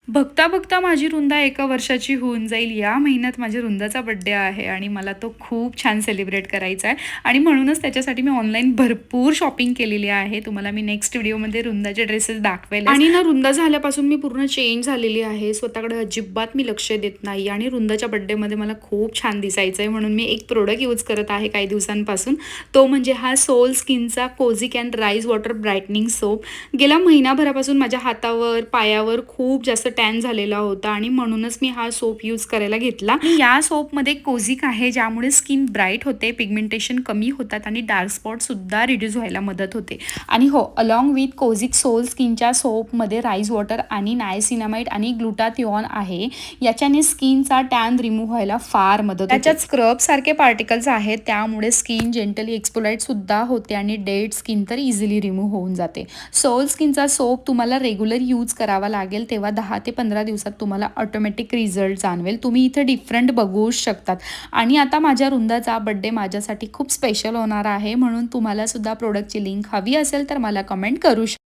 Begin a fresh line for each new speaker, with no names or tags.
बघता बघता माझी रुंदा 1 वर्षाची होऊन जाईल. या महिन्यात माझ्या रुंदाचा बर्थडे आहे आणि मला तो खूप छान सेलिब्रेट करायचा आहे आणि म्हणूनच त्याच्यासाठी मी ऑनलाईन भरपूर शॉपिंग केलेली आहे. तुम्हाला मी नेक्स्ट व्हिडिओमध्ये रुंदाचे ड्रेसेस दाखवेल आणि ना रुंदा झाल्यापासून मी पूर्ण चेंज झालेली आहे. स्वतःकडे अजिबात मी लक्ष देत नाही आणि रुंदाच्या बर्थडेमध्ये मला खूप छान दिसायचं आहे म्हणून मी एक प्रोडक्ट यूज करत आहे काही दिवसांपासून. तो म्हणजे हा सोल स्किनचा kojic and rice water brightening soap. गेल्या महिनाभरापासून माझ्या हातावर, पायावर खूप जास्त टॅन झालेला होता आणि म्हणूनच मी हा सोप यूज करायला घेतला. या सोपमध्ये कोझिक आहे ज्यामुळे स्किन ब्राईट होते, पिगमेंटेशन कमी होतात आणि डार्क स्पॉट सुद्धा रिड्यूस व्हायला मदत होते. आणि हो, अलॉंग विथ कोझिक सोल स्किनच्या सोपमध्ये राईस वॉटर आणि नायसिनामाइड आणि ग्लुटाथिओन आहे. याच्याने स्किनचा टॅन रिमूव्ह व्हायला फार मदत होते. त्याच्यात स्क्रब सारखे पार्टिकल्स आहेत त्यामुळे स्किन जेंटली एक्सफोलाइट सुद्धा होते आणि डेड स्किन तर इझिली रिमूव्ह होऊन जाते. सोल स्किनचा सोप तुम्हाला रेग्युलर यूज करावा लागेल तेव्हा 10 ते 15 दिवसात तुम्हाला ऑटोमॅटिक रिझल्ट जाणवेल. तुम्ही इथे डिफरंट बघूच शकतात. आणि आता माझ्या रुंदाचा बर्थडे माझ्यासाठी खूप स्पेशल होणार आहे म्हणून तुम्हाला सुद्धा प्रोडक्टची लिंक हवी असेल तर मला कमेंट करू शकता.